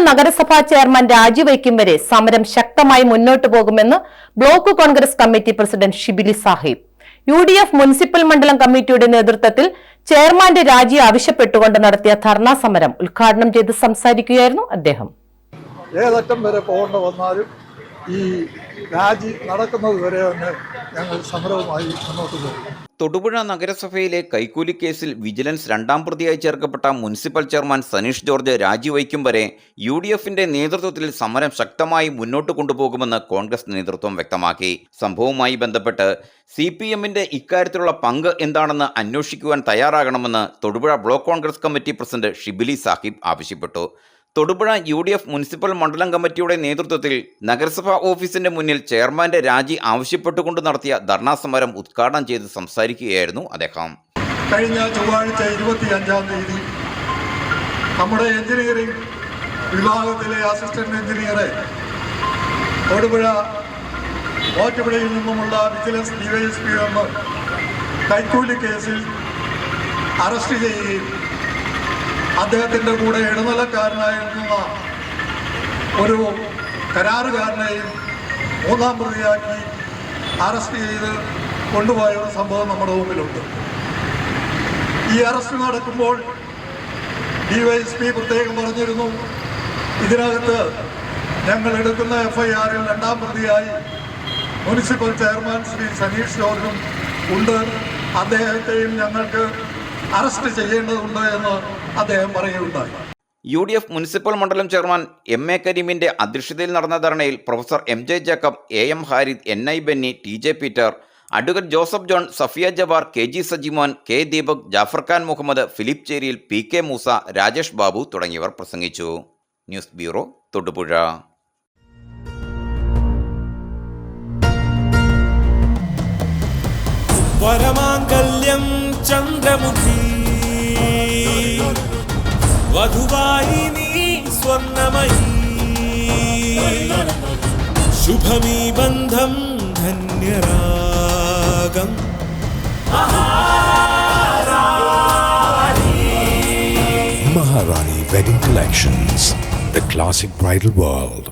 നഗരസഭാ ചെയർമാൻ രാജിവയ്ക്കും വരെ സമരം ശക്തമായി മുന്നോട്ടു പോകുമെന്ന് block Congress committee president Shibili Sahib. UDF municipal മണ്ഡലം കമ്മിറ്റിയുടെ നേതൃത്വത്തിൽ ചെയർമാന്റെ രാജി ആവശ്യപ്പെട്ടുകൊണ്ട് നടത്തിയ ധർണാ സമരം ഉദ്ഘാടനം ചെയ്ത് സംസാരിക്കുകയായിരുന്നു അദ്ദേഹം. ഏതറ്റം വരെ പോകേണ്ട വന്നാലും ഈ രാജി നടക്കുന്നത് വരെ തന്നെ ഞങ്ങൾ സമരവുമായി മുന്നോട്ട് പോകും. തൊടുപുഴ നഗരസഭയിലെ കൈക്കൂലി കേസിൽ വിജിലൻസ് രണ്ടാം പ്രതിയായി ചേർക്കപ്പെട്ട മുനിസിപ്പൽ ചെയർമാൻ സനീഷ് ജോർജ് രാജിവയ്ക്കും വരെ UDFന്റെ നേതൃത്വത്തിൽ സമരം ശക്തമായി മുന്നോട്ട് കൊണ്ടുപോകുമെന്ന് കോൺഗ്രസ് നേതൃത്വം വ്യക്തമാക്കി. സംഭവവുമായി ബന്ധപ്പെട്ട് CPMന്റെ ഇക്കാര്യത്തിലുള്ള പങ്ക് എന്താണെന്ന് അന്വേഷിക്കുവാൻ തയ്യാറാകണമെന്ന് Thodupuzha block Congress committee president Shibili Sahib ആവശ്യപ്പെട്ടു. തൊടുപുഴ UDF മുനിസിപ്പൽ മണ്ഡലം കമ്മിറ്റിയുടെ നേതൃത്വത്തിൽ നഗരസഭാ ഓഫീസിന്റെ മുന്നിൽ ചെയർമാന്റെ രാജി ആവശ്യപ്പെട്ടുകൊണ്ട് നടത്തിയ ധർണാ സമരം ഉദ്ഘാടനം ചെയ്ത് സംസാരിക്കുകയായിരുന്നു അദ്ദേഹം. കഴിഞ്ഞ ചൊവ്വാഴ്ച 25-ാം തീയതി നമ്മുടെ എഞ്ചിനീയറിംഗ് വിഭാഗത്തിലെ അസിസ്റ്റന്റ് എഞ്ചിനീയറെ തൊടുപുഴ ഓറ്റുപുഴയിൽ നിന്നുമുള്ള വിജിലൻസ് DYSP മെമ്പർ കൈക്കൂലി കേസിൽ അറസ്റ്റ് ചെയ്യുകയും അദ്ദേഹത്തിൻ്റെ കൂടെ ഇടനിലക്കാരനായിരുന്ന ഒരു കരാറുകാരനെയും മൂന്നാം പ്രതിയാക്കി അറസ്റ്റ് ചെയ്ത് കൊണ്ടുപോയ ഒരു സംഭവം നമ്മുടെ മുമ്പിലുണ്ട്. ഈ അറസ്റ്റ് നടക്കുമ്പോൾ DYSP പ്രത്യേകം പറഞ്ഞിരുന്നു, ഇതിനകത്ത് ഞങ്ങൾ എടുക്കുന്ന FIRൽ രണ്ടാം പ്രതിയായി മുനിസിപ്പൽ ചെയർമാൻ ശ്രീ സനീഷ് ജോർജും ഉണ്ട്, അദ്ദേഹത്തെയും ഞങ്ങൾക്ക് അറസ്റ്റ് ചെയ്യേണ്ടതുണ്ട് എന്ന് അദ്ദേഹം പറയുകയുണ്ടായി. UDF മുനിസിപ്പൽ മണ്ഡലം ചെയർമാൻ MA കരീമിന്റെ അധ്യക്ഷതയിൽ നടന്ന ധർണയിൽ professor MJ Jacob, AM Harid, NI Benny, TJ Peter, advocate Joseph John, Safiya Jabbar, KG Sajimon, K Deepak, Jafar Khan Muhammad, Philip Cheriyil, PK Moosa, Rajesh Babu തുടങ്ങിയവർ പ്രസംഗിച്ചു. News bureau, Thodupuzha. വരമാംഗല്യം ചന്ദ്രമുഖി വധുവായി നീ സ്വർണ്ണമയി ശുഭമീ ബന്ധം ധന്യരാഗം Maharani Wedding Collections, the classic bridal world.